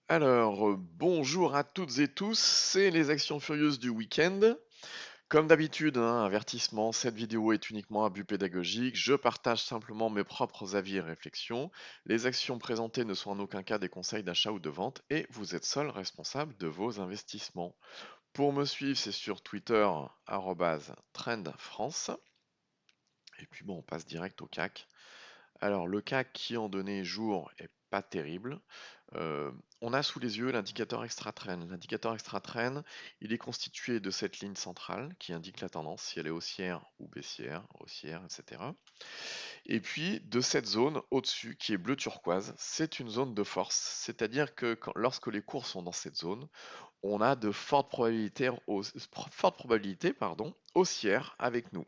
Bonjour à toutes et tous, c'est les actions furieuses du week-end. Comme d'habitude, avertissement, cette vidéo est uniquement à but pédagogique. Je partage simplement mes propres avis et réflexions. Les actions présentées ne sont en aucun cas des conseils d'achat ou de vente et vous êtes seul responsable de vos investissements. Pour me suivre, c'est sur Twitter, @trendfrance. Et puis bon, on passe direct au CAC. Alors, le CAC qui en donné jour est pas terrible. Euh, on a sous les yeux l'indicateur extra-trend. L'indicateur extra-trend, il est constitué de cette ligne centrale qui indique la tendance, si elle est haussière ou baissière, haussière, etc. Et puis de cette zone au-dessus qui est bleu turquoise, c'est une zone de force. C'est-à-dire que lorsque les cours sont dans cette zone, on a de fortes probabilités haussières avec nous.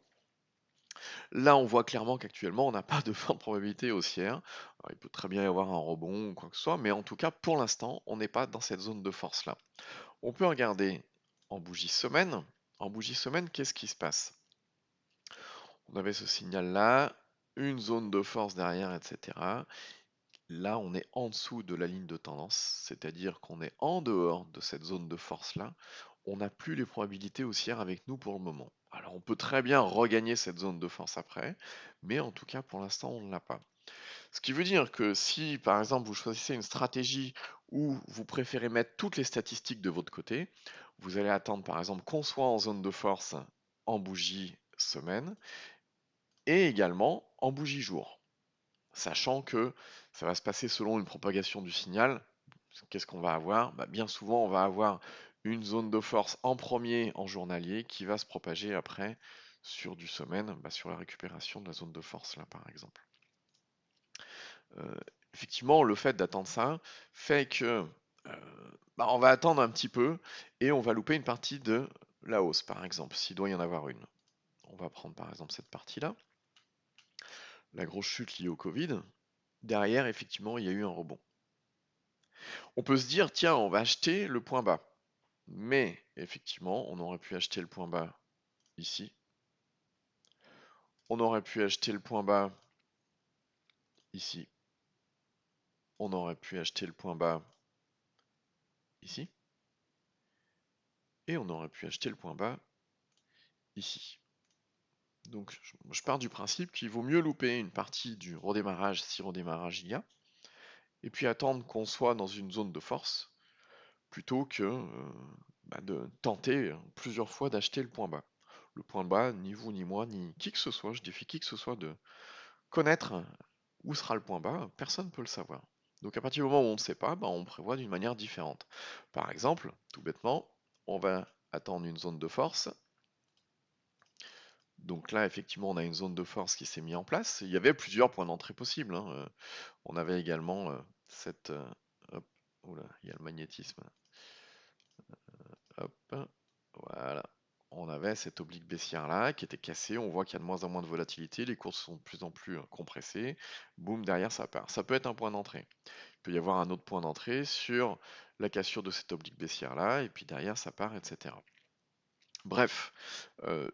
Là, on voit clairement qu'actuellement, on n'a pas de forte probabilité haussière. Alors, il peut très bien y avoir un rebond ou quoi que ce soit, mais en tout cas, pour l'instant, on n'est pas dans cette zone de force-là. On peut regarder en bougie semaine. En bougie semaine, qu'est-ce qui se passe? On avait ce signal-là, une zone de force derrière, etc. Là, on est en dessous de la ligne de tendance, c'est-à-dire qu'on est en dehors de cette zone de force-là. On n'a plus les probabilités haussières avec nous pour le moment. Alors, on peut très bien regagner cette zone de force après, mais en tout cas, pour l'instant, on ne l'a pas. Ce qui veut dire que si, par exemple, vous choisissez une stratégie où vous préférez mettre toutes les statistiques de votre côté, vous allez attendre, par exemple, qu'on soit en zone de force en bougie semaine et également en bougie jour, sachant que ça va se passer selon une propagation du signal. Qu'est-ce qu'on va avoir? Bien souvent, on va avoir une zone de force en premier en journalier qui va se propager après sur du semaine, sur la récupération de la zone de force là par exemple. Euh, Effectivement, le fait d'attendre ça fait que on va attendre un petit peu et on va louper une partie de la hausse par exemple, s'il doit y en avoir une. On va prendre par exemple cette partie-là, la grosse chute liée au Covid. Derrière, effectivement, il y a eu un rebond. On peut se dire, tiens, on va acheter le point bas. Mais effectivement, on aurait pu acheter le point bas ici. On aurait pu acheter le point bas ici. On aurait pu acheter le point bas ici. Et on aurait pu acheter le point bas ici. Donc je pars du principe qu'il vaut mieux louper une partie du redémarrage si redémarrage il y a, et puis attendre qu'on soit dans une zone de force, plutôt que de tenter plusieurs fois d'acheter le point bas. Le point bas, ni vous, ni moi, ni qui que ce soit, je défie qui que ce soit de connaître où sera le point bas, personne ne peut le savoir. Donc à partir du moment où on ne sait pas, on prévoit d'une manière différente. Par exemple, tout bêtement, on va attendre une zone de force. Donc là, effectivement, on a une zone de force qui s'est mise en place. Il y avait plusieurs points d'entrée possibles. On avait également cette... hop, oula, il y a le magnétisme. Hop, voilà. On avait cette oblique baissière là qui était cassée. On voit qu'il y a de moins en moins de volatilité. Les cours sont de plus en plus compressés. Boum, derrière ça part. Ça peut être un point d'entrée. Il peut y avoir un autre point d'entrée sur la cassure de cette oblique baissière là. Et puis derrière ça part, etc. Bref,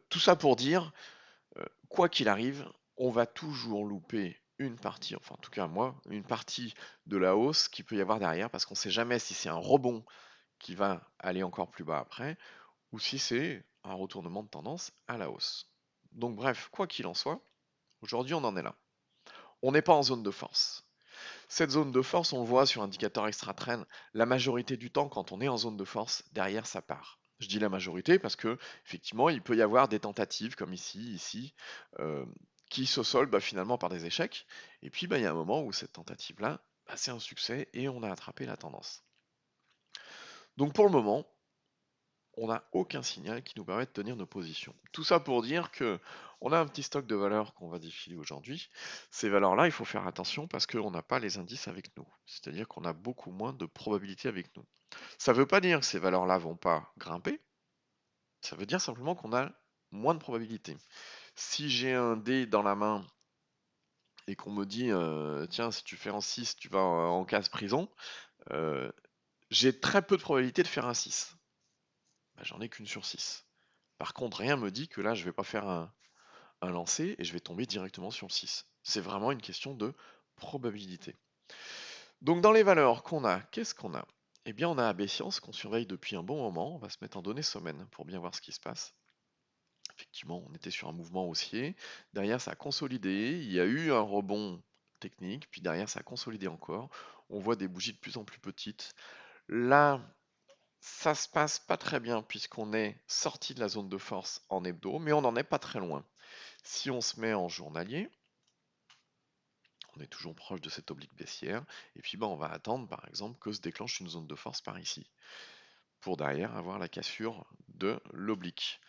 tout ça pour dire, quoi qu'il arrive, on va toujours louper une partie, enfin en tout cas moi, une partie de la hausse qu'il peut y avoir derrière parce qu'on ne sait jamais si c'est un rebond qui va aller encore plus bas après ou si c'est un retournement de tendance à la hausse. Donc bref, quoi qu'il en soit, aujourd'hui on en est là. On n'est pas en zone de force. Cette zone de force, on le voit sur l'indicateur extra-trend, la majorité du temps quand on est en zone de force, derrière ça part. Je dis la majorité parce que effectivement il peut y avoir des tentatives comme ici, euh, qui se soldent finalement par des échecs. Et puis il y a un moment où cette tentative-là, c'est un succès et on a attrapé la tendance. Donc pour le moment, on n'a aucun signal qui nous permet de tenir nos positions. Tout ça pour dire que on a un petit stock de valeurs qu'on va défiler aujourd'hui. Ces valeurs-là, il faut faire attention parce qu'on n'a pas les indices avec nous. C'est-à-dire qu'on a beaucoup moins de probabilités avec nous. Ça ne veut pas dire que ces valeurs-là vont pas grimper. Ça veut dire simplement qu'on a moins de probabilités. Si j'ai un dé dans la main et qu'on me dit tiens, si tu fais un 6, tu vas en case prison, euh, j'ai très peu de probabilité de faire un 6. J'en ai qu'une sur 6. Par contre, rien me dit que là, je vais pas faire un lancer et je vais tomber directement sur le 6. C'est vraiment une question de probabilité. Donc dans les valeurs qu'on a, qu'est-ce qu'on a? Eh bien, on a Abbé-Science qu'on surveille depuis un bon moment. On va se mettre en données semaine pour bien voir ce qui se passe. Effectivement, on était sur un mouvement haussier. Derrière, ça a consolidé. Il y a eu un rebond technique. Puis derrière, ça a consolidé encore. On voit des bougies de plus en plus petites. Là, ça se passe pas très bien puisqu'on est sorti de la zone de force en hebdo, mais on n'en est pas très loin. Si on se met en journalier, on est toujours proche de cette oblique baissière. Et puis, on va attendre, par exemple, que se déclenche une zone de force par ici, pour derrière avoir la cassure de l'oblique.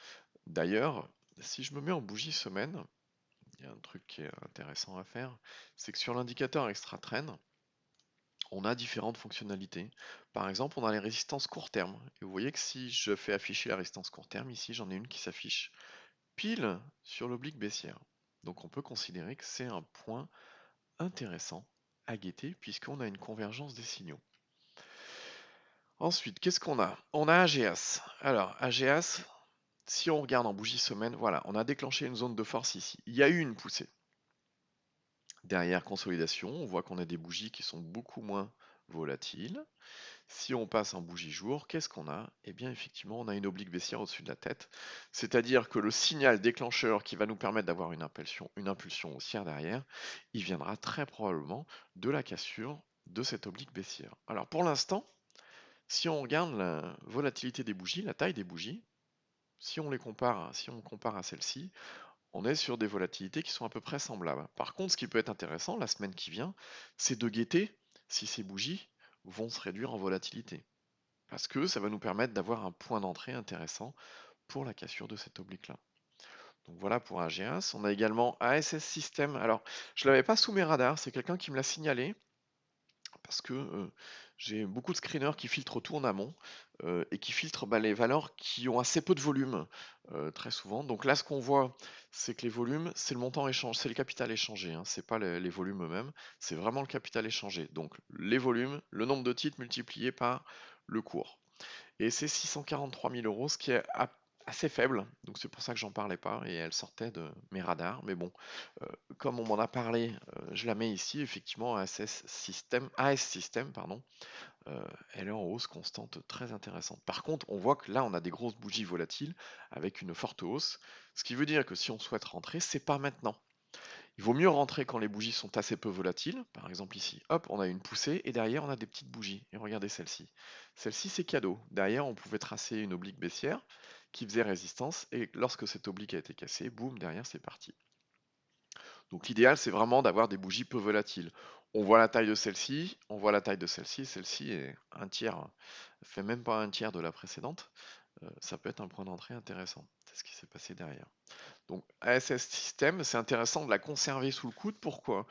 D'ailleurs, si je me mets en bougie semaine, il y a un truc qui est intéressant à faire, c'est que sur l'indicateur extra trend, on a différentes fonctionnalités. Par exemple, on a les résistances court terme. Et vous voyez que si je fais afficher la résistance court terme, ici j'en ai une qui s'affiche pile sur l'oblique baissière. Donc on peut considérer que c'est un point intéressant à guetter puisqu'on a une convergence des signaux. Ensuite, qu'est-ce qu'on a? On a AGS. Alors, AGS, si on regarde en bougie semaine, voilà, on a déclenché une zone de force ici. Il y a eu une poussée. Derrière consolidation, on voit qu'on a des bougies qui sont beaucoup moins volatiles. Si on passe en bougie jour, qu'est-ce qu'on a? Eh bien, effectivement, on a une oblique baissière au-dessus de la tête. C'est-à-dire que le signal déclencheur qui va nous permettre d'avoir une impulsion haussière derrière, il viendra très probablement de la cassure de cette oblique baissière. Alors, pour l'instant, si on regarde la volatilité des bougies, la taille des bougies, si on compare à celle-ci, on est sur des volatilités qui sont à peu près semblables. Par contre, ce qui peut être intéressant la semaine qui vient, c'est de guetter si ces bougies vont se réduire en volatilité. Parce que ça va nous permettre d'avoir un point d'entrée intéressant pour la cassure de cette oblique-là. Donc voilà pour AG1. On a également ASS System. Alors, je ne l'avais pas sous mes radars, c'est quelqu'un qui me l'a signalé parce que j'ai beaucoup de screeners qui filtrent tout en amont et qui filtrent les valeurs qui ont assez peu de volume très souvent. Donc là, ce qu'on voit, c'est que les volumes, c'est le montant échange, c'est le capital échangé, hein, c'est pas les volumes eux-mêmes, c'est vraiment le capital échangé. Donc les volumes, le nombre de titres multiplié par le cours. Et c'est 643 000 euros, ce qui est assez faible. Donc c'est pour ça que j'en parlais pas et elle sortait de mes radars. Mais bon, comme on m'en a parlé, je la mets ici. Effectivement, AS System, pardon, elle est en hausse constante très intéressante. Par contre, on voit que là, on a des grosses bougies volatiles avec une forte hausse. Ce qui veut dire que si on souhaite rentrer, c'est pas maintenant. Il vaut mieux rentrer quand les bougies sont assez peu volatiles. Par exemple ici, hop, on a une poussée et derrière on a des petites bougies. Et regardez celle-ci. Celle-ci c'est cadeau. Derrière on pouvait tracer une oblique baissière qui faisait résistance et lorsque cette oblique a été cassée, boum, derrière c'est parti. Donc l'idéal c'est vraiment d'avoir des bougies peu volatiles. On voit la taille de celle-ci, on voit la taille de celle-ci est un tiers, fait même pas un tiers de la précédente. Ça peut être un point d'entrée intéressant. C'est ce qui s'est passé derrière. Donc ASS System, c'est intéressant de la conserver sous le coude. Pourquoi?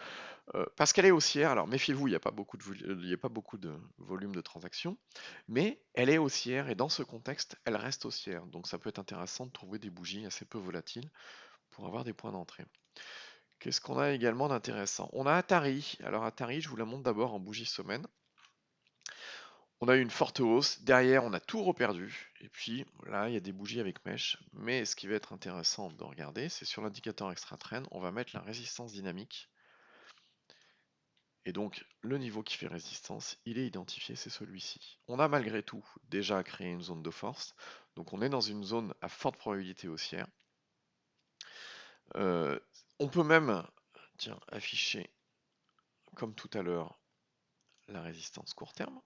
Parce qu'elle est haussière. Alors méfiez-vous, il n'y a pas beaucoup de volume de transactions, mais elle est haussière et dans ce contexte, elle reste haussière. Donc ça peut être intéressant de trouver des bougies assez peu volatiles pour avoir des points d'entrée. Qu'est-ce qu'on a également d'intéressant? On a Atari. Alors Atari, je vous la montre d'abord en bougie semaine. On a eu une forte hausse. Derrière, on a tout reperdu. Et puis là, il y a des bougies avec mèche. Mais ce qui va être intéressant de regarder, c'est sur l'indicateur extra trend, on va mettre la résistance dynamique. Et donc, le niveau qui fait résistance, il est identifié, c'est celui-ci. On a malgré tout déjà créé une zone de force. Donc, on est dans une zone à forte probabilité haussière. Euh, on peut même, tiens, afficher, comme tout à l'heure, la résistance court terme.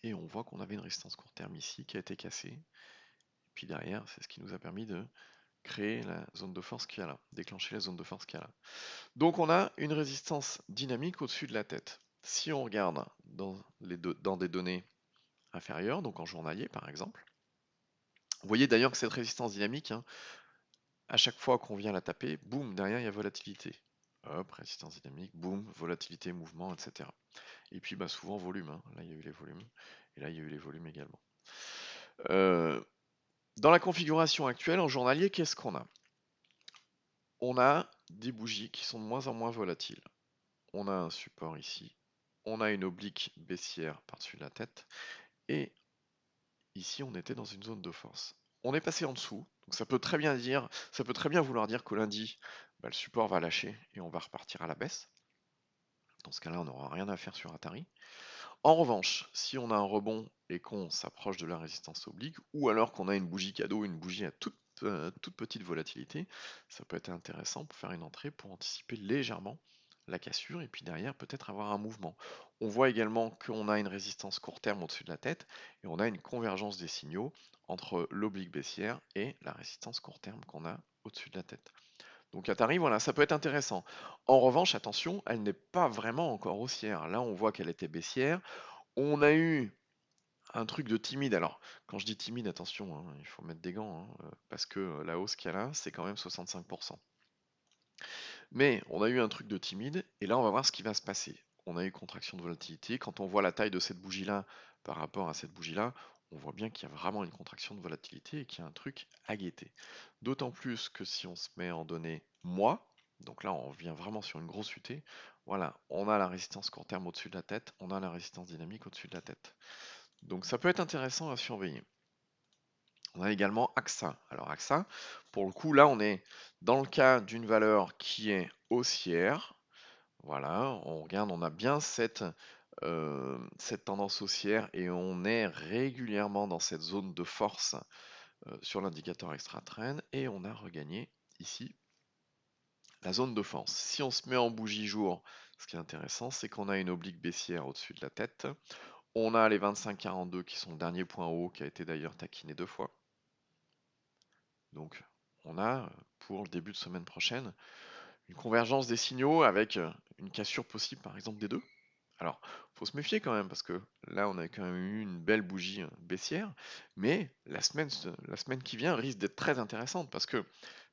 Et on voit qu'on avait une résistance court terme ici qui a été cassée. Et puis derrière, c'est ce qui nous a permis de créer la zone de force qu'il y a là, déclencher la zone de force qu'il y a là. Donc on a une résistance dynamique au-dessus de la tête. Si on regarde dans des données inférieures, donc en journalier par exemple, vous voyez d'ailleurs que cette résistance dynamique, hein, à chaque fois qu'on vient la taper, boum, derrière il y a volatilité. Hop, résistance dynamique, boum, volatilité, mouvement, etc. Et puis souvent volume, hein. Là il y a eu les volumes, et là il y a eu les volumes également. Dans la configuration actuelle en journalier, qu'est-ce qu'on a? On a des bougies qui sont de moins en moins volatiles. On a un support ici, on a une oblique baissière par-dessus la tête, et ici on était dans une zone de force. On est passé en dessous, donc ça peut très bien vouloir dire que lundi, le support va lâcher et on va repartir à la baisse. Dans ce cas-là, on n'aura rien à faire sur Atari. En revanche, si on a un rebond et qu'on s'approche de la résistance oblique, ou alors qu'on a une bougie cadeau, une bougie à toute petite volatilité, ça peut être intéressant pour faire une entrée pour anticiper légèrement la cassure et puis derrière peut-être avoir un mouvement. On voit également qu'on a une résistance court terme au-dessus de la tête et on a une convergence des signaux entre l'oblique baissière et la résistance court terme qu'on a au-dessus de la tête. Donc Atari, voilà, ça peut être intéressant. En revanche, attention, elle n'est pas vraiment encore haussière. Là, on voit qu'elle était baissière. On a eu un truc de timide. Alors, quand je dis timide, attention, hein, il faut mettre des gants, hein, parce que la hausse qu'il y a là, c'est quand même 65%. Mais on a eu un truc de timide, et là, on va voir ce qui va se passer. On a eu contraction de volatilité. Quand on voit la taille de cette bougie-là par rapport à cette bougie-là, on voit bien qu'il y a vraiment une contraction de volatilité et qu'il y a un truc à guetter. D'autant plus que si on se met en données mois, donc là on vient vraiment sur une grosse UT, voilà, on a la résistance court terme au-dessus de la tête, on a la résistance dynamique au-dessus de la tête. Donc ça peut être intéressant à surveiller. On a également AXA. Alors AXA, pour le coup, là on est dans le cas d'une valeur qui est haussière. Voilà, on regarde, on a bien cette tendance haussière et on est régulièrement dans cette zone de force sur l'indicateur extra-trend et on a regagné ici la zone de force. Si on se met en bougie jour, ce qui est intéressant, c'est qu'on a une oblique baissière au-dessus de la tête. On a les 25,42 qui sont le dernier point haut qui a été d'ailleurs taquiné 2 fois. Donc on a pour le début de semaine prochaine une convergence des signaux avec une cassure possible par exemple des deux. Alors, faut se méfier quand même parce que là, on a quand même eu une belle bougie baissière, mais la semaine qui vient risque d'être très intéressante parce que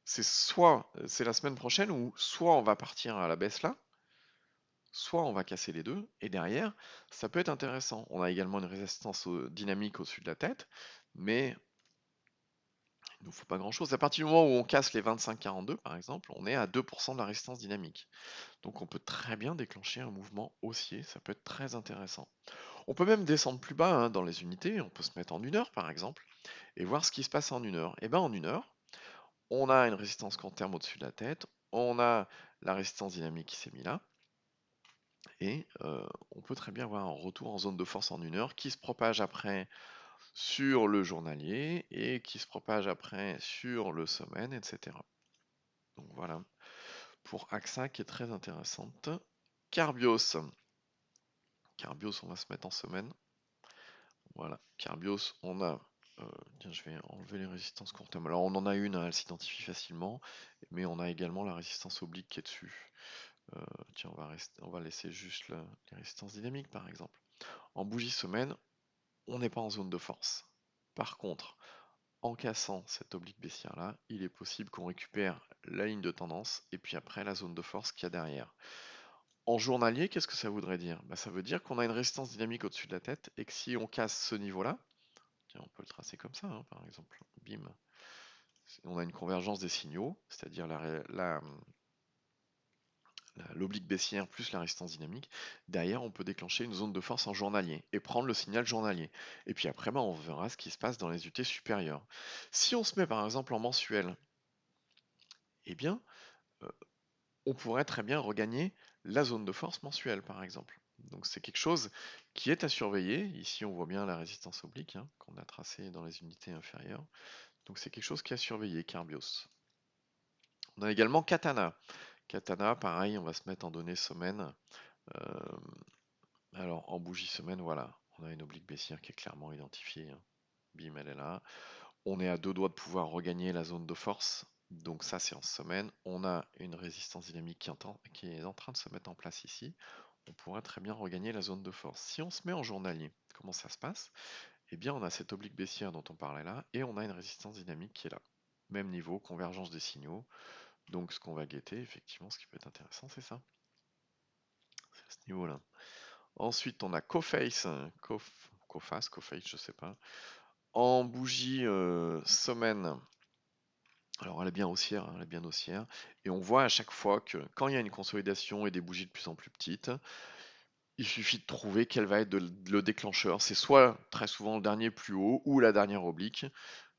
c'est la semaine prochaine où soit on va partir à la baisse là, soit on va casser les deux, et derrière, ça peut être intéressant. On a également une résistance dynamique au-dessus de la tête, mais il nous faut pas grand-chose. À partir du moment où on casse les 25,42 par exemple, on est à 2% de la résistance dynamique. Donc on peut très bien déclencher un mouvement haussier, ça peut être très intéressant. On peut même descendre plus bas hein, dans les unités, on peut se mettre en 1 heure par exemple, et voir ce qui se passe en 1 heure. Et bien en 1 heure, on a une résistance court terme au-dessus de la tête, on a la résistance dynamique qui s'est mise là, et on peut très bien avoir un retour en zone de force en 1 heure qui se propage après sur le journalier et qui se propage après sur le semaine, etc. Donc voilà, pour AXA qui est très intéressante. Carbios. Carbios, on va se mettre en semaine. Voilà, Carbios, on a. Tiens, je vais enlever les résistances court terme. Alors, on en a une, hein, elle s'identifie facilement, mais on a également la résistance oblique qui est dessus. Tiens, on va laisser juste les résistances dynamiques, par exemple. En bougie semaine, on n'est pas en zone de force. Par contre, en cassant cette oblique baissière là, il est possible qu'on récupère la ligne de tendance et puis après la zone de force qu'il y a derrière. En journalier, qu'est-ce que ça voudrait dire? Bah, ça veut dire qu'on a une résistance dynamique au-dessus de la tête et que si on casse ce niveau-là, tiens, on peut le tracer comme ça, hein, par exemple. Bim. On a une convergence des signaux, c'est-à-dire l'oblique baissière plus la résistance dynamique. Derrière, on peut déclencher une zone de force en journalier et prendre le signal journalier. Et puis après, bah, on verra ce qui se passe dans les UT supérieures. Si on se met par exemple en mensuel, eh bien, euh, on pourrait très bien regagner la zone de force mensuelle, par exemple. Donc c'est quelque chose qui est à surveiller. Ici, on voit bien la résistance oblique hein, qu'on a tracée dans les unités inférieures. Donc c'est quelque chose qui est à surveiller, Carbios. On a également Katana. Katana, pareil, on va se mettre en données semaine. Euh, alors en bougie semaine, voilà, on a une oblique baissière qui est clairement identifiée, hein. Bim, elle est là. On est à 2 doigts de pouvoir regagner la zone de force. Donc ça, c'est en semaine. On a une résistance dynamique qui est en train de se mettre en place ici. On pourrait très bien regagner la zone de force. Si on se met en journalier, comment ça se passe? Eh bien, on a cette oblique baissière dont on parlait là, et on a une résistance dynamique qui est là. Même niveau, convergence des signaux. Donc ce qu'on va guetter, effectivement, ce qui peut être intéressant, c'est ça. C'est à ce niveau-là. Ensuite, on a Coface, Coface, je sais pas. En bougie semaine, alors elle est bien haussière, hein, elle est bien haussière. Et on voit à chaque fois que quand il y a une consolidation et des bougies de plus en plus petites, il suffit de trouver quel va être le déclencheur. C'est soit très souvent le dernier plus haut ou la dernière oblique.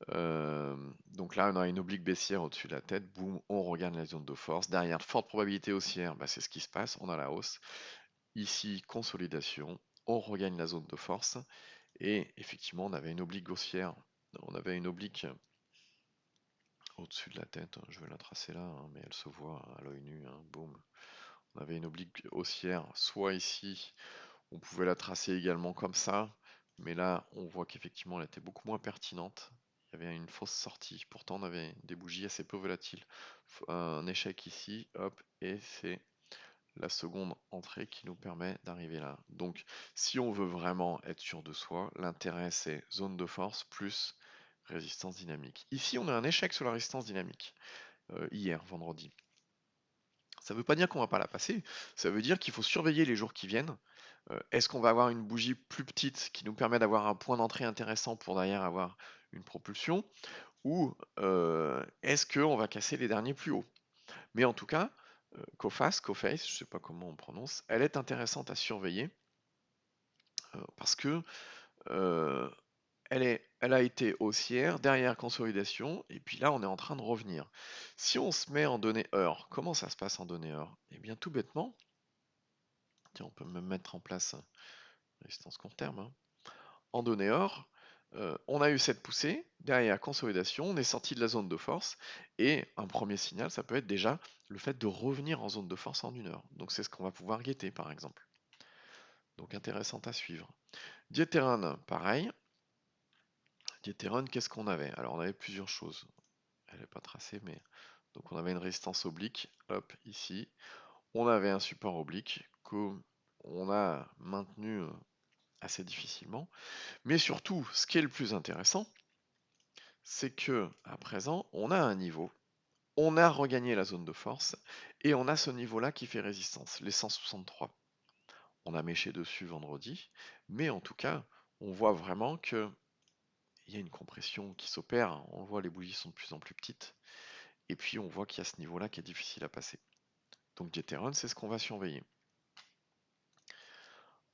Donc là, on a une oblique baissière au-dessus de la tête. Boum, on regarde la zone de force. Derrière, forte probabilité haussière, bah, c'est ce qui se passe. On a la hausse. Ici, consolidation. on regagne la zone de force, et effectivement on avait une oblique haussière, on avait une oblique au-dessus de la tête, je vais la tracer là, hein, mais elle se voit à l'œil nu, hein, boum. On avait une oblique haussière, soit ici, on pouvait la tracer également comme ça, mais là on voit qu'effectivement elle était beaucoup moins pertinente. Il y avait une fausse sortie, pourtant on avait des bougies assez peu volatiles. Un échec ici, hop, et c'est la seconde entrée qui nous permet d'arriver là. Donc si on veut vraiment être sûr de soi, l'intérêt c'est zone de force plus résistance dynamique. Ici on a un échec sur la résistance dynamique, hier, vendredi. Ça ne veut pas dire qu'on va pas la passer, ça veut dire qu'il faut surveiller les jours qui viennent. Est-ce qu'on va avoir une bougie plus petite qui nous permet d'avoir un point d'entrée intéressant pour derrière avoir une propulsion, ou est-ce qu'on va casser les derniers plus hauts? Mais en tout cas, Coface, je ne sais pas comment on prononce, elle est intéressante à surveiller parce que euh, elle a été haussière, derrière consolidation, et puis là on est en train de revenir. Si on se met en données heure, comment ça se passe en données heure? Eh bien tout bêtement, tiens, on peut même mettre en place résistance court terme, hein. En données heure, on a eu cette poussée, derrière consolidation, on est sorti de la zone de force, et un premier signal, ça peut être déjà le fait de revenir en zone de force en une heure. Donc c'est ce qu'on va pouvoir guetter par exemple. Donc intéressant à suivre. Dieterun, pareil. Dieterun, qu'est-ce qu'on avait? Alors on avait plusieurs choses. Elle n'est pas tracée, mais donc on avait une résistance oblique, hop, ici. On avait un support oblique qu'on a maintenu assez difficilement. Mais surtout, ce qui est le plus intéressant, c'est que à présent, on a un niveau, on a regagné la zone de force, et on a ce niveau-là qui fait résistance, les 163. On a méché dessus vendredi, mais en tout cas, on voit vraiment que il y a une compression qui s'opère. On voit les bougies sont de plus en plus petites, et puis on voit qu'il y a ce niveau-là qui est difficile à passer. Donc Dieterun, c'est ce qu'on va surveiller.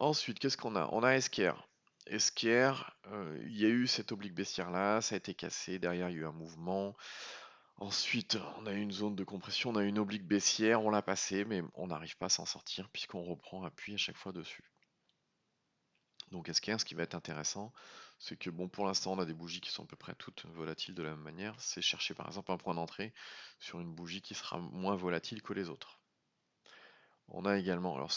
Ensuite, qu'est-ce qu'on a? On a Esquire. Esquire, il y a eu cette oblique baissière là, ça a été cassé, derrière il y a eu un mouvement. Ensuite, on a eu une zone de compression, on a eu une oblique baissière, on l'a passé, mais on n'arrive pas à s'en sortir puisqu'on reprend appui à chaque fois dessus. Donc Esquire, ce qui va être intéressant, c'est que bon, pour l'instant, on a des bougies qui sont à peu près toutes volatiles de la même manière. C'est chercher par exemple un point d'entrée sur une bougie qui sera moins volatile que les autres. On a également, alors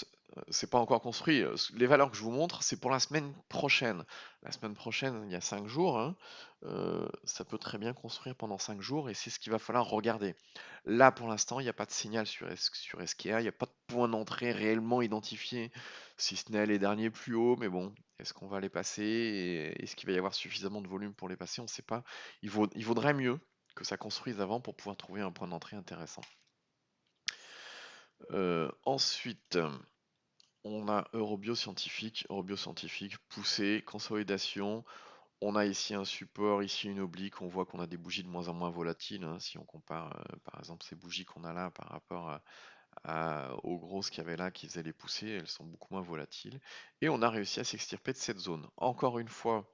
c'est pas encore construit, les valeurs que je vous montre, c'est pour la semaine prochaine. La semaine prochaine, il y a 5 jours, hein, ça peut très bien construire pendant 5 jours et c'est ce qu'il va falloir regarder. Là, pour l'instant, il n'y a pas de signal sur SKA, il n'y a pas de point d'entrée réellement identifié, si ce n'est les derniers plus hauts, mais bon, est-ce qu'on va les passer et est-ce qu'il va y avoir suffisamment de volume pour les passer? On ne sait pas. Il vaudrait mieux que ça construise avant pour pouvoir trouver un point d'entrée intéressant. Ensuite, on a Eurobio-scientifique, poussée, consolidation. On a ici un support, ici une oblique. On voit qu'on a des bougies de moins en moins volatiles, hein, si on compare par exemple ces bougies qu'on a là par rapport aux grosses qu'il y avait là qui faisaient les poussées, elles sont beaucoup moins volatiles. Et on a réussi à s'extirper de cette zone. Encore une fois,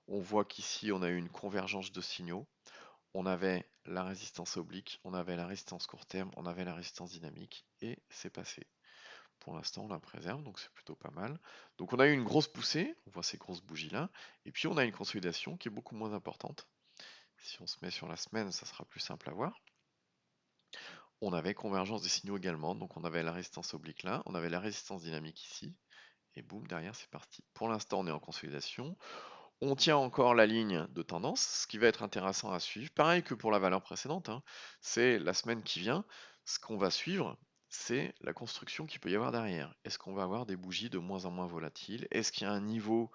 on voit qu'ici on a eu une convergence de signaux. On avait la résistance oblique, on avait la résistance court terme, on avait la résistance dynamique, et c'est passé. Pour l'instant, on la préserve, donc c'est plutôt pas mal. Donc on a eu une grosse poussée, on voit ces grosses bougies-là, et puis on a une consolidation qui est beaucoup moins importante. Si on se met sur la semaine, ça sera plus simple à voir. On avait convergence des signaux également, donc on avait la résistance oblique là, on avait la résistance dynamique ici, et boum, derrière c'est parti. Pour l'instant, on est en consolidation. On tient encore la ligne de tendance, ce qui va être intéressant à suivre. Pareil que pour la valeur précédente, hein, c'est la semaine qui vient. Ce qu'on va suivre, c'est la construction qu'il peut y avoir derrière. Est-ce qu'on va avoir des bougies de moins en moins volatiles? Est-ce qu'il y a un niveau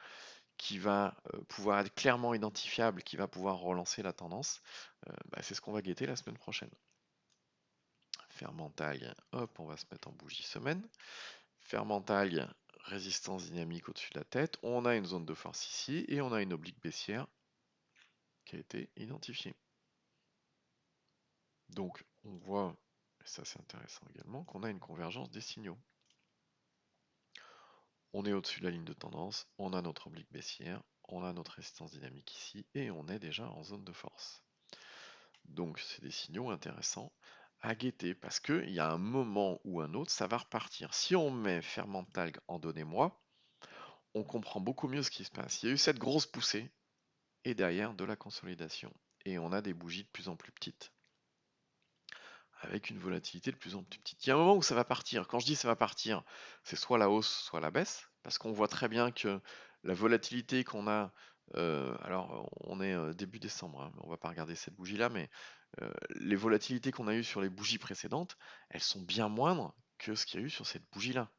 qui va pouvoir être clairement identifiable, qui va pouvoir relancer la tendance? C'est ce qu'on va guetter la semaine prochaine. Fermentail, hop, on va se mettre en bougie semaine. Fermentail, résistance dynamique au-dessus de la tête. On a une zone de force ici et on a une oblique baissière qui a été identifié. Donc on voit, et ça c'est intéressant également, qu'on a une convergence des signaux. On est au-dessus de la ligne de tendance, on a notre oblique baissière, on a notre résistance dynamique ici, et on est déjà en zone de force. Donc c'est des signaux intéressants à guetter, parce qu'il y a un moment ou un autre, ça va repartir. Si on met Fermentalg en données mois, on comprend beaucoup mieux ce qui se passe. Il y a eu cette grosse poussée et derrière de la consolidation. Et on a des bougies de plus en plus petites avec une volatilité de plus en plus petite. Il y a un moment où ça va partir. Quand je dis ça va partir, c'est soit la hausse, soit la baisse, parce qu'on voit très bien que la volatilité qu'on a, alors on est début décembre, hein, on va pas regarder cette bougie-là, mais les volatilités qu'on a eues sur les bougies précédentes, elles sont bien moindres que ce qu'il y a eu sur cette bougie-là.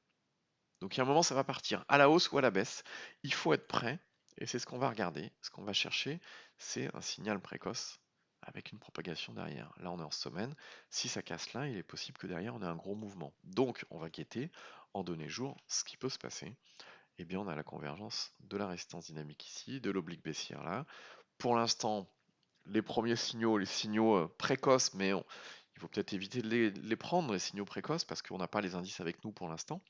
Donc il y a un moment, ça va partir à la hausse ou à la baisse. Il faut être prêt, et c'est ce qu'on va regarder. Ce qu'on va chercher, c'est un signal précoce avec une propagation derrière. Là, on est en semaine. Si ça casse là, il est possible que derrière, on ait un gros mouvement. Donc, on va guetter en données jours ce qui peut se passer. Eh bien, on a la convergence de la résistance dynamique ici, de l'oblique baissière là. Pour l'instant, les premiers signaux, les signaux précoces, mais il faut peut-être éviter de les prendre, les signaux précoces, parce qu'on n'a pas les indices avec nous pour l'instant.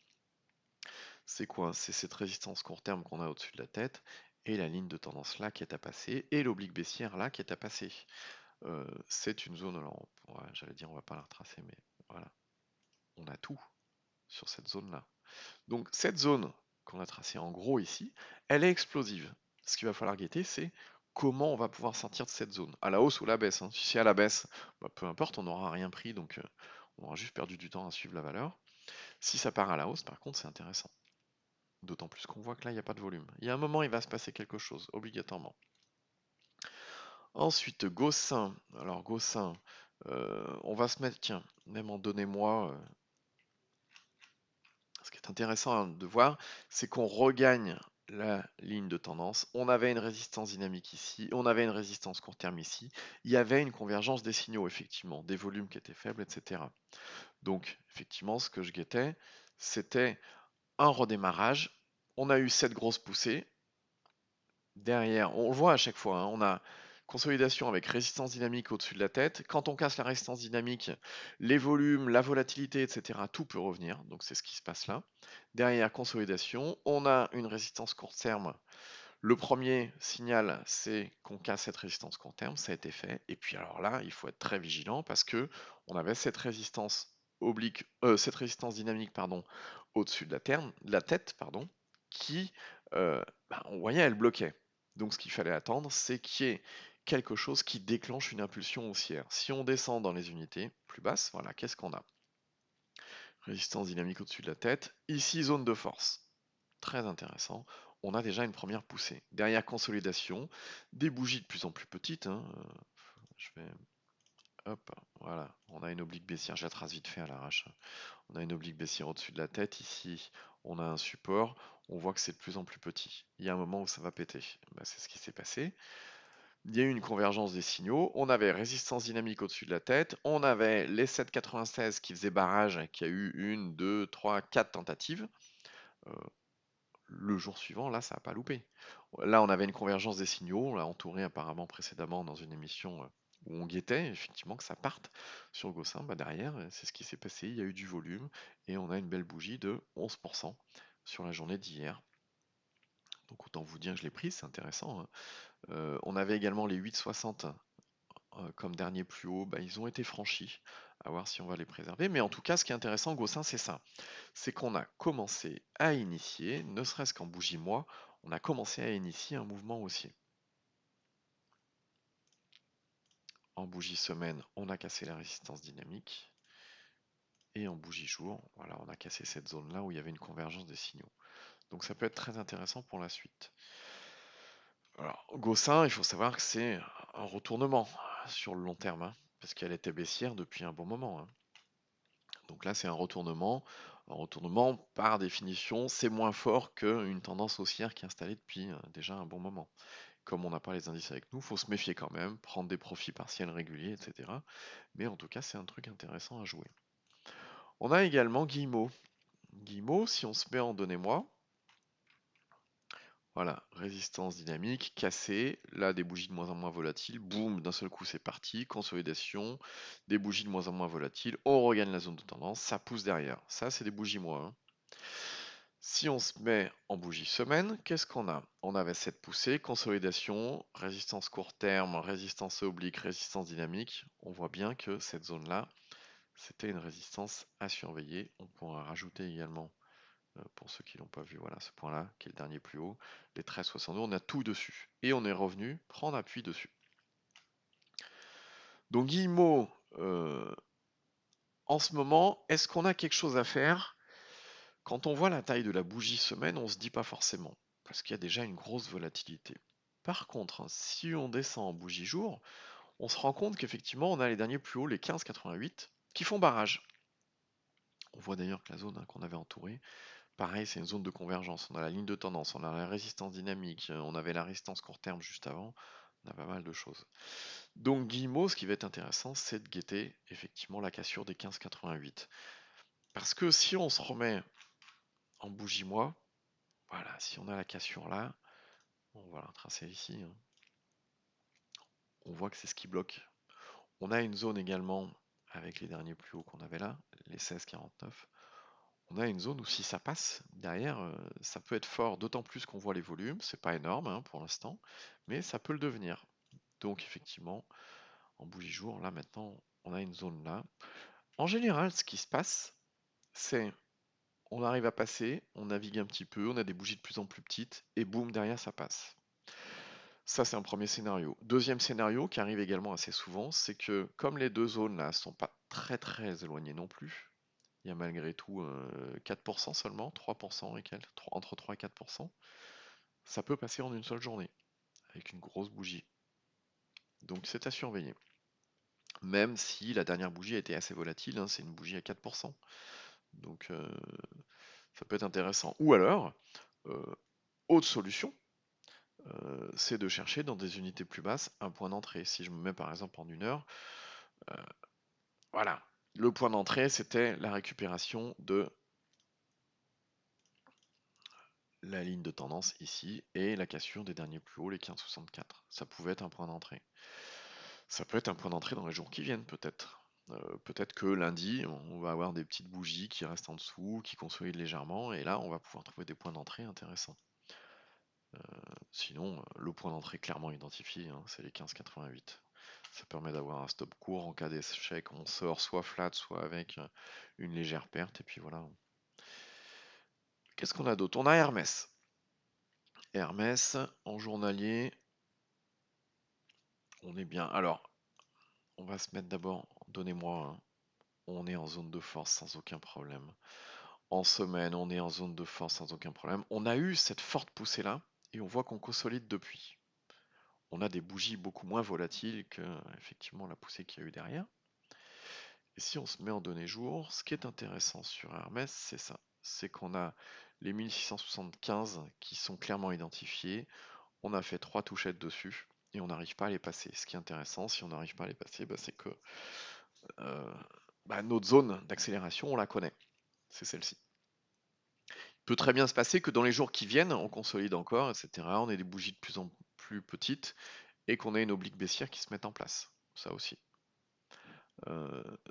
C'est quoi? C'est cette résistance court terme qu'on a au-dessus de la tête et la ligne de tendance là qui est à passer et l'oblique baissière là qui est à passer. C'est une zone, alors ouais, j'allais dire on va pas la retracer, mais voilà, on a tout sur cette zone là. Donc cette zone qu'on a tracée en gros ici, elle est explosive. Ce qu'il va falloir guetter, c'est comment on va pouvoir sortir de cette zone, à la hausse ou à la baisse, hein. Si c'est à la baisse, bah, peu importe, on n'aura rien pris, donc on aura juste perdu du temps à suivre la valeur. Si ça part à la hausse, par contre, c'est intéressant. D'autant plus qu'on voit que là, il n'y a pas de volume. Il y a un moment, il va se passer quelque chose, obligatoirement. Ensuite, Gossin. Alors, Gossin, on va se mettre, tiens, même en donnez-moi. Ce qui est intéressant de voir, c'est qu'on regagne la ligne de tendance. On avait une résistance dynamique ici, on avait une résistance court terme ici. Il y avait une convergence des signaux, effectivement, des volumes qui étaient faibles, etc. Donc, effectivement, ce que je guettais, c'était un redémarrage. On a eu cette grosse poussée. Derrière, on le voit à chaque fois, hein, on a consolidation avec résistance dynamique au-dessus de la tête. Quand on casse la résistance dynamique, les volumes, la volatilité, etc., tout peut revenir. Donc c'est ce qui se passe là. Derrière, consolidation, on a une résistance court terme. Le premier signal, c'est qu'on casse cette résistance court terme, ça a été fait. Et puis alors là, il faut être très vigilant parce que on avait cette résistance cette résistance dynamique, pardon, au-dessus de la tête, pardon, qui, on voyait, elle bloquait. Donc ce qu'il fallait attendre, c'est qu'il y ait quelque chose qui déclenche une impulsion haussière. Si on descend dans les unités plus basses, voilà, qu'est-ce qu'on a? Résistance dynamique au-dessus de la tête. Ici, zone de force. Très intéressant. On a déjà une première poussée. Derrière, consolidation. Des bougies de plus en plus petites, hein. Je vais... Hop, voilà. On a une oblique baissière. Je la trace vite fait à l'arrache. On a une oblique baissière au-dessus de la tête. Ici, on a un support. On voit que c'est de plus en plus petit. Il y a un moment où ça va péter. Bah, c'est ce qui s'est passé. Il y a eu une convergence des signaux. On avait résistance dynamique au-dessus de la tête. On avait les 7,96 qui faisaient barrage, qui a eu une, deux, trois, quatre tentatives. Euh, le jour suivant, là, ça n'a pas loupé. Là, on avait une convergence des signaux. On l'a entouré apparemment précédemment dans une émission où on guettait effectivement que ça parte sur Gossin. Bah, derrière, c'est ce qui s'est passé. Il y a eu du volume et on a une belle bougie de 11% sur la journée d'hier. Donc autant vous dire que je l'ai prise, c'est intéressant, hein. On avait également les 8,60 comme dernier plus haut, bah, ils ont été franchis. À voir si on va les préserver. Mais en tout cas, ce qui est intéressant, Gossin, c'est ça. C'est qu'on a commencé à initier, ne serait-ce qu'en bougie mois, on a commencé à initier un mouvement haussier. En bougie semaine, on a cassé la résistance dynamique. Et en bougie jour, voilà, on a cassé cette zone-là où il y avait une convergence des signaux. Donc ça peut être très intéressant pour la suite. Alors, Gossin, il faut savoir que c'est un retournement sur le long terme, hein, parce qu'elle était baissière depuis un bon moment, hein. Donc là, c'est un retournement. Un retournement, par définition, c'est moins fort qu'une tendance haussière qui est installée depuis déjà un bon moment. Comme on n'a pas les indices avec nous, il faut se méfier quand même, prendre des profits partiels réguliers, etc. Mais en tout cas, c'est un truc intéressant à jouer. On a également Guillemot. Guillemot, si on se met en donnez-moi, voilà, résistance dynamique, cassée, là des bougies de moins en moins volatiles, boum, d'un seul coup c'est parti, consolidation, des bougies de moins en moins volatiles, on regagne la zone de tendance, ça pousse derrière. Ça c'est des bougies mois, hein. Si on se met en bougie semaine, qu'est-ce qu'on a? On avait cette poussée, consolidation, résistance court terme, résistance oblique, résistance dynamique. On voit bien que cette zone-là, c'était une résistance à surveiller. On pourra rajouter également Pour ceux qui l'ont pas vu, voilà ce point-là, qui est le dernier plus haut, les 13,62, on a tout dessus. Et on est revenu prendre appui dessus. Donc Guillemot, en ce moment, est-ce qu'on a quelque chose à faire? Quand on voit la taille de la bougie semaine, on se dit pas forcément, parce qu'il y a déjà une grosse volatilité. Par contre, hein, si on descend en bougie jour, on se rend compte qu'effectivement, on a les derniers plus hauts, les 15,88, qui font barrage. On voit d'ailleurs que la zone, hein, qu'on avait entourée, pareil, c'est une zone de convergence. On a la ligne de tendance, on a la résistance dynamique, on avait la résistance court terme juste avant, on a pas mal de choses. Donc Guillemot, ce qui va être intéressant, c'est de guetter effectivement la cassure des 15,88. Parce que si on se remet en bougie mois, voilà, si on a la cassure là, on va la tracer ici, hein, on voit que c'est ce qui bloque. On a une zone également avec les derniers plus hauts qu'on avait là, les 16,49. On a une zone où si ça passe derrière, ça peut être fort, d'autant plus qu'on voit les volumes, c'est pas énorme hein, pour l'instant, mais ça peut le devenir. Donc effectivement, en bougie jour, là maintenant, on a une zone là. En général, ce qui se passe, c'est on arrive à passer, on navigue un petit peu, on a des bougies de plus en plus petites, et boum, derrière ça passe. Ça, c'est un premier scénario. Deuxième scénario, qui arrive également assez souvent, c'est que comme les deux zones là sont pas très très éloignées non plus, il y a malgré tout 4% seulement, 3% et quelques, entre 3 et 4%, ça peut passer en une seule journée, avec une grosse bougie. Donc c'est à surveiller. Même si la dernière bougie a été assez volatile, hein, c'est une bougie à 4%. Donc ça peut être intéressant. Ou alors, euh, autre solution, c'est de chercher dans des unités plus basses un point d'entrée. Si je me mets par exemple en 1 heure, euh, voilà. Le point d'entrée, c'était la récupération de la ligne de tendance ici et la cassure des derniers plus hauts, les 15,64. Ça pouvait être un point d'entrée. Ça peut être un point d'entrée dans les jours qui viennent, peut-être. Peut-être que lundi, on va avoir des petites bougies qui restent en dessous, qui consolident légèrement, et là, on va pouvoir trouver des points d'entrée intéressants. Sinon, le point d'entrée clairement identifié, hein, c'est les 15,88. Ça permet d'avoir un stop court en cas d'échec. On sort soit flat, soit avec une légère perte, et puis voilà. Qu'est-ce qu'on a d'autre? On a Hermès. Hermès, en journalier, on est bien. Alors, on va se mettre d'abord, donnez-moi, hein, on est en zone de force sans aucun problème. En semaine, on est en zone de force sans aucun problème. On a eu cette forte poussée là, et on voit qu'on consolide depuis. On a des bougies beaucoup moins volatiles que effectivement la poussée qu'il y a eu derrière. Et si on se met en données jour, ce qui est intéressant sur Hermès, c'est ça. C'est qu'on a les 1675 qui sont clairement identifiés. On a fait 3 touchettes dessus et on n'arrive pas à les passer. Ce qui est intéressant, si on n'arrive pas à les passer, bah, c'est que euh, notre zone d'accélération, on la connaît. C'est celle-ci. Il peut très bien se passer que dans les jours qui viennent, on consolide encore, etc. On ait des bougies de plus en plus petites et qu'on ait une oblique baissière qui se mette en place. Ça aussi.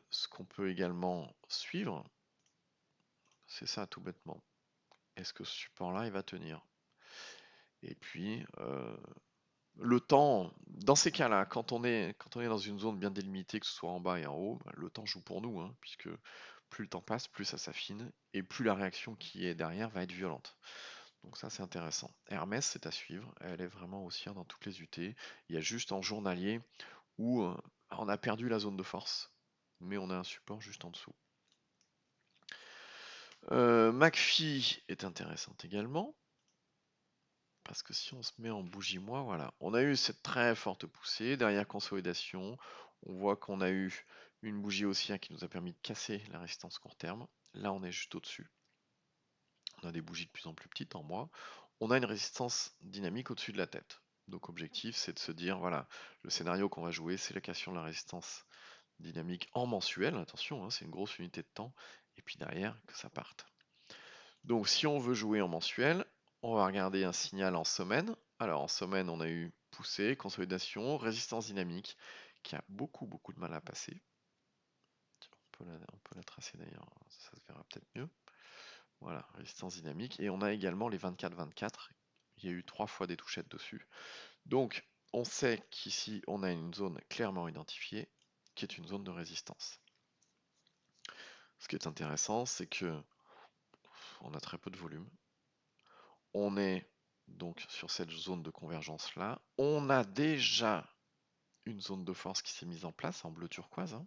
Ce qu'on peut également suivre, c'est ça tout bêtement. Est-ce que ce support-là, il va tenir? Et puis, le temps, dans ces cas-là, quand on est dans une zone bien délimitée, que ce soit en bas et en haut, bah, le temps joue pour nous, hein, puisque plus le temps passe, plus ça s'affine, et plus la réaction qui est derrière va être violente. Donc ça, c'est intéressant. Hermès, c'est à suivre. Elle est vraiment haussière dans toutes les UT. Il y a juste en journalier où on a perdu la zone de force, mais on a un support juste en dessous. McPhee est intéressante également. Parce que si on se met en bougie mois, voilà. On a eu cette très forte poussée, derrière consolidation. On voit qu'on a eu une bougie haussière qui nous a permis de casser la résistance court terme. Là, on est juste au-dessus. On a des bougies de plus en plus petites en mois. On a une résistance dynamique au-dessus de la tête. Donc, objectif, c'est de se dire, voilà, le scénario qu'on va jouer, c'est la cassure de la résistance dynamique en mensuel. Attention, hein, c'est une grosse unité de temps. Et puis derrière, que ça parte. Donc si on veut jouer en mensuel, on va regarder un signal en semaine. Alors en semaine, on a eu poussée, consolidation, résistance dynamique, qui a beaucoup de mal à passer. On peut la tracer d'ailleurs, ça se verra peut-être mieux. Voilà, résistance dynamique. Et on a également les 24-24. Il y a eu 3 fois des touchettes dessus. Donc on sait qu'ici, on a une zone clairement identifiée, qui est une zone de résistance. Ce qui est intéressant, c'est que on a très peu de volume. On est donc sur cette zone de convergence là. On a déjà une zone de force qui s'est mise en place en bleu turquoise, hein.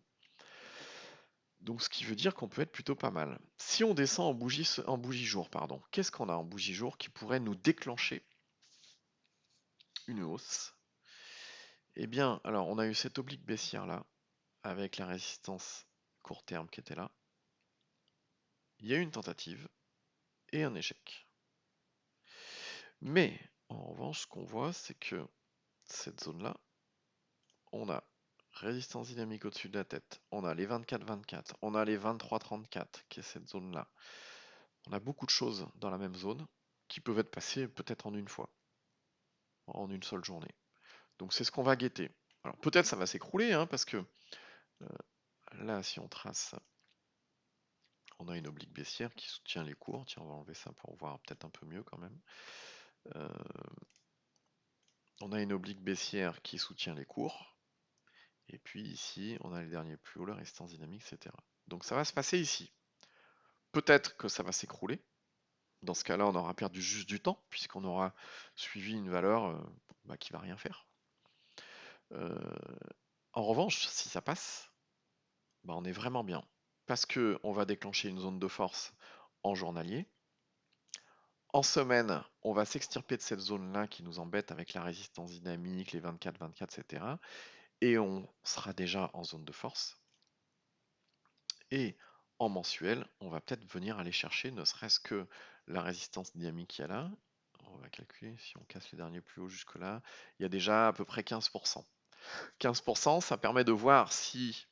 Donc ce qui veut dire qu'on peut être plutôt pas mal. Si on descend en bougie jour, pardon, qu'est-ce qu'on a en bougie jour qui pourrait nous déclencher une hausse? Eh bien, alors on a eu cette oblique baissière là, avec la résistance court terme qui était là. Il y a eu une tentative et un échec. Mais en revanche, ce qu'on voit, c'est que cette zone-là, on a résistance dynamique au-dessus de la tête, on a les 24-24, on a les 23-34, qui est cette zone-là. On a beaucoup de choses dans la même zone qui peuvent être passées peut-être en une fois, en une seule journée. Donc c'est ce qu'on va guetter. Alors peut-être ça va s'écrouler, hein, parce que là, si on trace, on a une oblique baissière qui soutient les cours. Tiens, on va enlever ça pour voir peut-être un peu mieux quand même. Euh, on a une oblique baissière qui soutient les cours. Et puis ici, on a les derniers plus hauts, la résistance dynamique, etc. Donc ça va se passer ici. Peut-être que ça va s'écrouler. Dans ce cas-là, on aura perdu juste du temps, puisqu'on aura suivi une valeur qui va rien faire. En revanche, si ça passe, on est vraiment bien. Parce que on va déclencher une zone de force en journalier. En semaine, on va s'extirper de cette zone-là qui nous embête avec la résistance dynamique, les 24-24, etc. Et on sera déjà en zone de force. Et en mensuel, on va peut-être venir aller chercher ne serait-ce que la résistance dynamique qu'il y a là. On va calculer si on casse les derniers plus hauts jusque là. Il y a déjà à peu près 15%. 15%, ça permet de voir si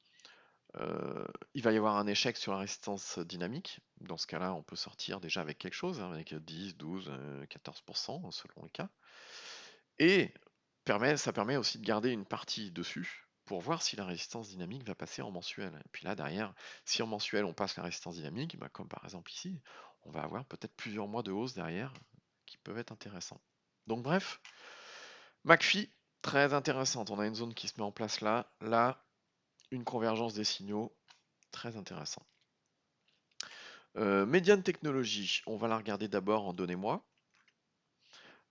il va y avoir un échec sur la résistance dynamique. Dans ce cas-là, on peut sortir déjà avec quelque chose, hein, avec 10, 12, 14% selon le cas. Et ça permet aussi de garder une partie dessus pour voir si la résistance dynamique va passer en mensuel. Et puis là, derrière, si en mensuel on passe la résistance dynamique, comme par exemple ici, on va avoir peut-être plusieurs mois de hausse derrière qui peuvent être intéressants. Donc bref, McPhee, très intéressante. On a une zone qui se met en place là. Là, une convergence des signaux, très intéressant. Médiane technologie, on va la regarder d'abord en donnez-moi.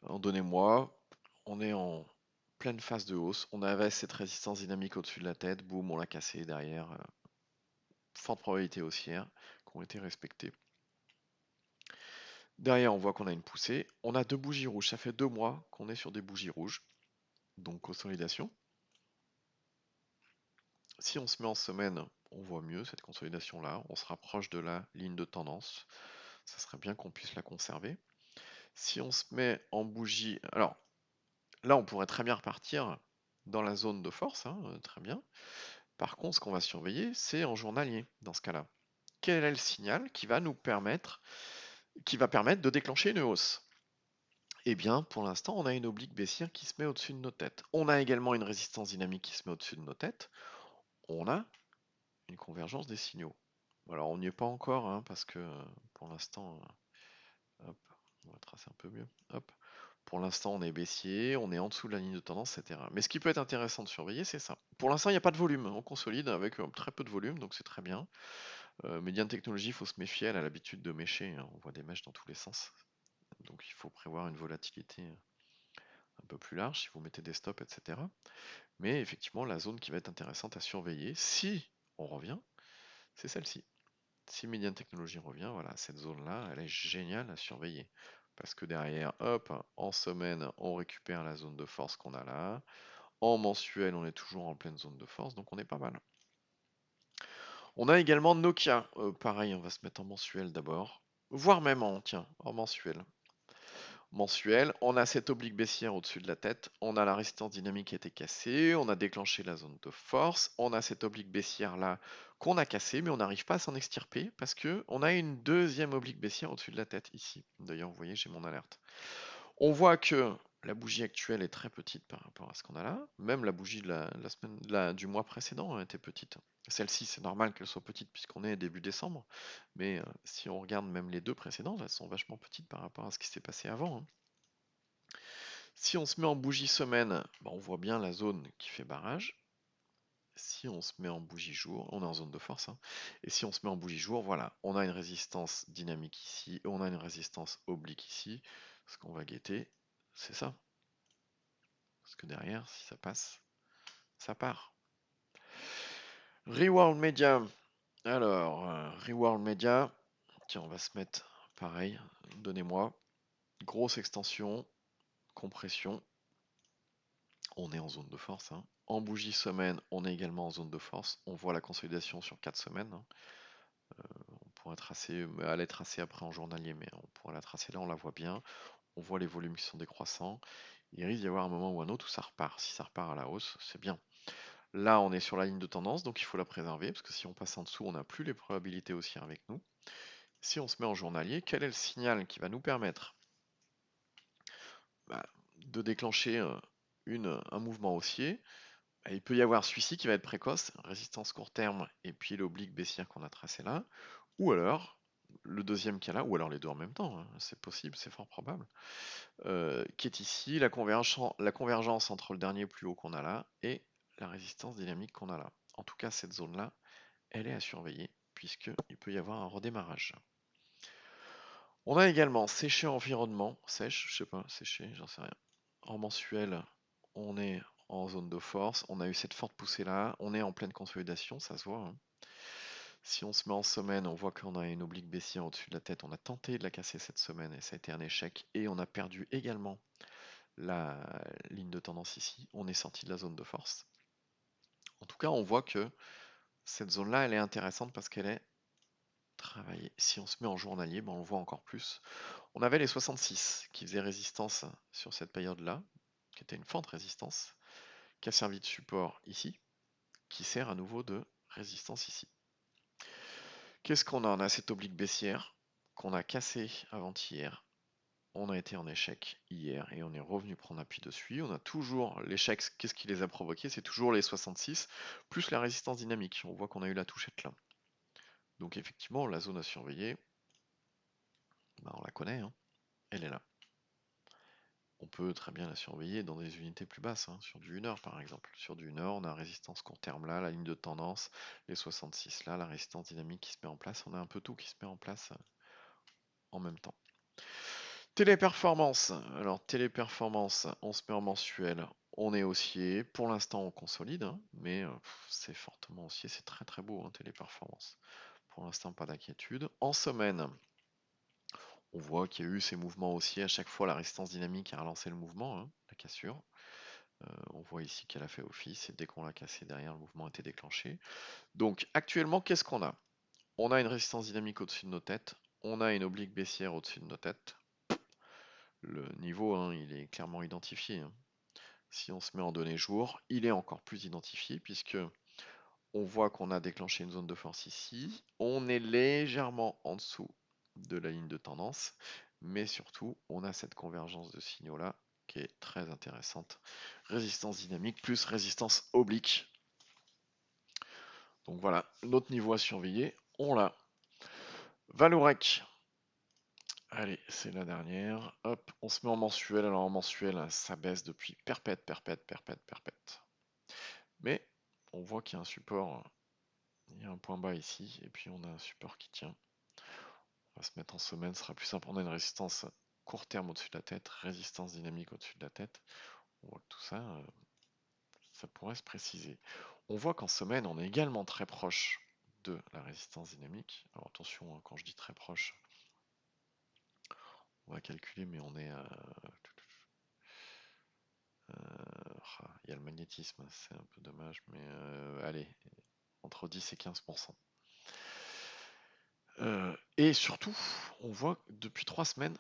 En donnez-moi, on est en pleine phase de hausse. On avait cette résistance dynamique au-dessus de la tête, boum, on l'a cassé derrière. Forte probabilité haussière qui ont été respectées. Derrière, on voit qu'on a une poussée. On a deux bougies rouges. Ça fait 2 mois qu'on est sur des bougies rouges. Donc consolidation. Si on se met en semaine, on voit mieux cette consolidation-là. On se rapproche de la ligne de tendance. Ça serait bien qu'on puisse la conserver. Si on se met en bougie... Alors, là, on pourrait très bien repartir dans la zone de force, hein, très bien. Par contre, ce qu'on va surveiller, c'est en journalier, dans ce cas-là. Quel est le signal qui va permettre de déclencher une hausse? Eh bien, pour l'instant, on a une oblique baissière qui se met au-dessus de nos têtes. On a également une résistance dynamique qui se met au-dessus de nos têtes. On a une convergence des signaux. Alors, on n'y est pas encore, hein, parce que pour l'instant, hop, on va tracer un peu mieux. Hop. Pour l'instant, on est baissier, on est en dessous de la ligne de tendance, etc. Mais ce qui peut être intéressant de surveiller, c'est ça. Pour l'instant, il n'y a pas de volume. On consolide avec très peu de volume, donc c'est très bien. Médiane technologie, il faut se méfier, elle a l'habitude de mècher, hein. On voit des mèches dans tous les sens. Donc il faut prévoir une volatilité un peu plus large si vous mettez des stops, etc. Mais effectivement, la zone qui va être intéressante à surveiller, si on revient, c'est celle-ci. Si Médiane technologie revient, voilà, cette zone-là, elle est géniale à surveiller. Parce que derrière, hop, en semaine, on récupère la zone de force qu'on a là. En mensuel, on est toujours en pleine zone de force, donc on est pas mal. On a également Nokia. Pareil, on va se mettre en mensuel d'abord. Voire même en mensuel. Mensuel, on a cette oblique baissière au-dessus de la tête, on a la résistance dynamique qui a été cassée, on a déclenché la zone de force, on a cette oblique baissière là qu'on a cassée, mais on n'arrive pas à s'en extirper parce que on a une deuxième oblique baissière au-dessus de la tête ici. D'ailleurs, vous voyez, j'ai mon alerte. On voit que la bougie actuelle est très petite par rapport à ce qu'on a là. Même la bougie de la semaine, du mois précédent était petite. Celle-ci, c'est normal qu'elle soit petite puisqu'on est début décembre. Mais si on regarde même les deux précédentes, elles sont vachement petites par rapport à ce qui s'est passé avant, hein. Si on se met en bougie semaine, on voit bien la zone qui fait barrage. si on se met en bougie jour, on est en zone de force, hein, et si on se met en bougie jour, voilà, on a une résistance dynamique ici, on a une résistance oblique ici. Ce qu'on va guetter, c'est ça. Parce que derrière, si ça passe, ça part. Reworld Media. Alors, Reworld Media. Tiens, on va se mettre pareil. Donnez-moi. Grosse extension. Compression. On est en zone de force, hein. En bougie semaine, on est également en zone de force. On voit la consolidation sur 4 semaines, hein. On pourrait tracer, aller tracer après en journalier, mais on pourrait la tracer là, on la voit bien. On voit les volumes qui sont décroissants. Il risque d'y avoir un moment ou un autre où ça repart. Si ça repart à la hausse, c'est bien. Là, on est sur la ligne de tendance, donc il faut la préserver, parce que si on passe en dessous, on n'a plus les probabilités haussières avec nous. Si on se met en journalier, quel est le signal qui va nous permettre de déclencher un mouvement haussier? Il peut y avoir celui-ci qui va être précoce, résistance court terme, et puis l'oblique baissière qu'on a tracé là. Ou alors, le deuxième cas là, ou alors les deux en même temps, hein, c'est possible, c'est fort probable, qui est ici, la convergence entre le dernier plus haut qu'on a là et la résistance dynamique qu'on a là. En tout cas, cette zone-là, elle est à surveiller, puisqu'il peut y avoir un redémarrage. On a également séché environnement, sèche, je sais pas, séché, j'en sais rien. En mensuel, on est en zone de force, on a eu cette forte poussée là, on est en pleine consolidation, ça se voit, hein. Si on se met en semaine, on voit qu'on a une oblique baissière au-dessus de la tête. On a tenté de la casser cette semaine et ça a été un échec. Et on a perdu également la ligne de tendance ici. On est sorti de la zone de force. En tout cas, on voit que cette zone-là, elle est intéressante parce qu'elle est travaillée. Si on se met en journalier, ben on le voit encore plus. On avait les 66 qui faisaient résistance sur cette période-là, qui était une forte résistance, qui a servi de support ici, qui sert à nouveau de résistance ici. Qu'est-ce qu'on a? On a cette oblique baissière qu'on a cassée avant-hier. On a été en échec hier et on est revenu prendre appui dessus. On a toujours l'échec. Qu'est-ce qui les a provoqués? C'est toujours les 66 plus la résistance dynamique. On voit qu'on a eu la touchette là. Donc effectivement, la zone à surveiller, ben, on la connaît, hein. Elle est là. On peut très bien la surveiller dans des unités plus basses, hein, sur du 1 heure par exemple. Sur du 1 heure, on a résistance court terme là, la ligne de tendance, les 66 là, la résistance dynamique qui se met en place. On a un peu tout qui se met en place en même temps. Téléperformance. Alors, téléperformance, on se met en mensuel, on est haussier. Pour l'instant, on consolide, hein, mais c'est fortement haussier. C'est très très beau, hein, téléperformance. Pour l'instant, pas d'inquiétude. En semaine, on voit qu'il y a eu ces mouvements haussiers. À chaque fois, la résistance dynamique a relancé le mouvement, hein, la cassure. On voit ici qu'elle a fait office et dès qu'on l'a cassé derrière, le mouvement a été déclenché. Donc, actuellement, qu'est-ce qu'on a? On a une résistance dynamique au-dessus de nos têtes. On a une oblique baissière au-dessus de nos têtes. Le niveau, hein, il est clairement identifié, hein. Si on se met en données jour, il est encore plus identifié puisque on voit qu'on a déclenché une zone de force ici. On est légèrement en dessous de la ligne de tendance, mais surtout, on a cette convergence de signaux là qui est très intéressante. Résistance dynamique plus résistance oblique. Donc voilà, notre niveau à surveiller, on l'a. Valourec. Allez, c'est la dernière. Hop, on se met en mensuel. Alors en mensuel, ça baisse depuis perpète, perpète, perpète, perpète. Mais on voit qu'il y a un support, il y a un point bas ici, et puis on a un support qui tient. On va se mettre en semaine, ce sera plus simple. On a une résistance court terme au-dessus de la tête, résistance dynamique au-dessus de la tête. On voit que tout ça, ça pourrait se préciser. On voit qu'en semaine, on est également très proche de la résistance dynamique. Alors attention, hein, quand je dis très proche, on va calculer, mais on est à... il y a le magnétisme, c'est un peu dommage, mais allez, entre 10 et 15%. Et surtout, on voit que depuis 3 semaines,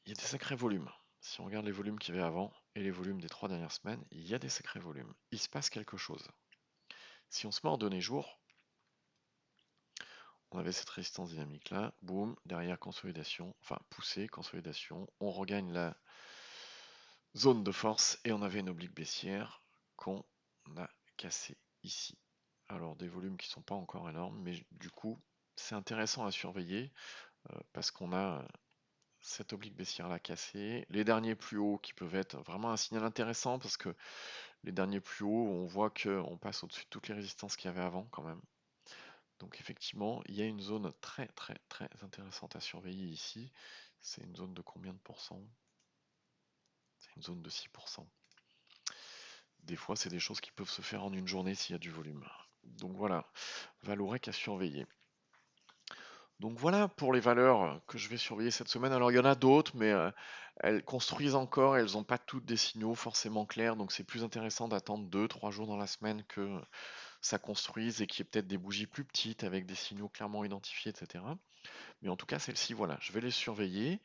il y a des sacrés volumes. Si on regarde les volumes qu'il y avait avant et les volumes des 3 dernières semaines, il y a des sacrés volumes. Il se passe quelque chose. Si on se met en données jour, on avait cette résistance dynamique là, boum, derrière consolidation, enfin poussée, consolidation, on regagne la zone de force et on avait une oblique baissière qu'on a cassée ici. Alors des volumes qui sont pas encore énormes, mais du coup c'est intéressant à surveiller parce qu'on a cette oblique baissière là cassée, les derniers plus hauts qui peuvent être vraiment un signal intéressant parce que Les derniers plus hauts, on voit qu'on passe au-dessus de toutes les résistances qu'il y avait avant quand même. Donc effectivement, il y a une zone très très très intéressante à surveiller ici. C'est une zone de combien de pourcents? C'est une zone de 6%. Des fois, c'est des choses qui peuvent se faire en une journée s'il y a du volume. Donc voilà, Valorec à surveiller. Donc voilà pour les valeurs que je vais surveiller cette semaine. Alors il y en a d'autres, mais elles construisent encore, elles n'ont pas toutes des signaux forcément clairs, donc c'est plus intéressant d'attendre 2, 3 jours dans la semaine que ça construise et qu'il y ait peut-être des bougies plus petites avec des signaux clairement identifiés, etc. Mais en tout cas, celles-ci, voilà, je vais les surveiller.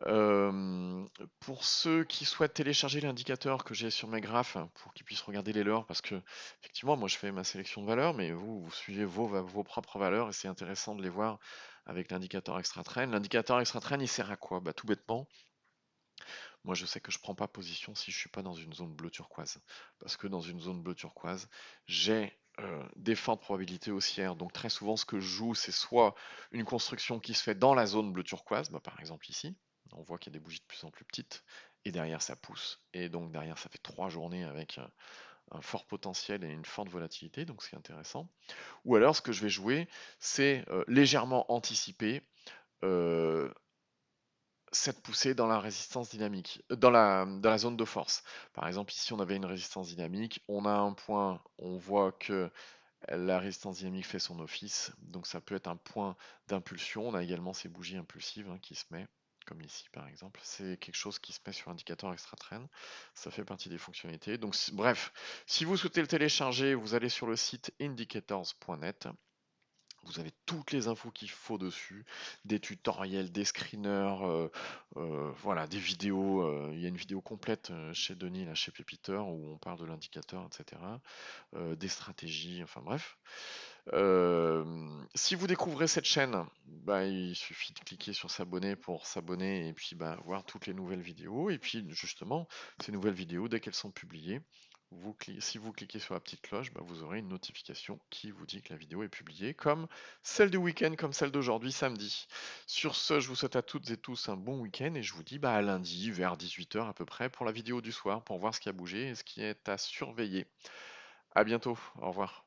Euh, pour ceux qui souhaitent télécharger l'indicateur que j'ai sur mes graphes pour qu'ils puissent regarder les leurs, parce que effectivement, moi je fais ma sélection de valeurs, mais vous suivez vos propres valeurs et c'est intéressant de les voir avec l'indicateur extra-trend. L'indicateur extra-trend, il sert à quoi? Bah, tout bêtement, moi je sais que je prends pas position si je suis pas dans une zone bleu turquoise, parce que dans une zone bleu turquoise, j'ai des fortes probabilités haussières. Donc très souvent, ce que je joue, c'est soit une construction qui se fait dans la zone bleu turquoise, bah, par exemple ici, on voit qu'il y a des bougies de plus en plus petites, et derrière ça pousse, et donc derrière ça fait 3 journées avec un fort potentiel et une forte volatilité, donc c'est intéressant. Ou alors ce que je vais jouer, c'est légèrement anticiper euh, cette poussée dans la résistance dynamique, dans la zone de force. Par exemple, ici on avait une résistance dynamique, on a un point, on voit que la résistance dynamique fait son office, donc ça peut être un point d'impulsion. On a également ces bougies impulsives qui se mettent, comme ici par exemple. C'est quelque chose qui se met sur indicateur extra-trend. Ça fait partie des fonctionnalités. Donc bref, si vous souhaitez le télécharger, vous allez sur le site indicators.net. Vous avez toutes les infos qu'il faut dessus, des tutoriels, des screeners, voilà, des vidéos. Il y a une vidéo complète chez Denis, là, chez Pépiter, où on parle de l'indicateur, etc. Des stratégies, enfin bref. Si vous découvrez cette chaîne, bah, il suffit de cliquer sur s'abonner pour s'abonner et puis bah, voir toutes les nouvelles vidéos. Et puis justement, ces nouvelles vidéos, dès qu'elles sont publiées, si vous cliquez sur la petite cloche, bah, vous aurez une notification qui vous dit que la vidéo est publiée, comme celle du week-end, comme celle d'aujourd'hui, samedi. Sur ce, je vous souhaite à toutes et tous un bon week-end et je vous dis bah, à lundi vers 18h à peu près pour la vidéo du soir, pour voir ce qui a bougé et ce qui est à surveiller. À bientôt, au revoir.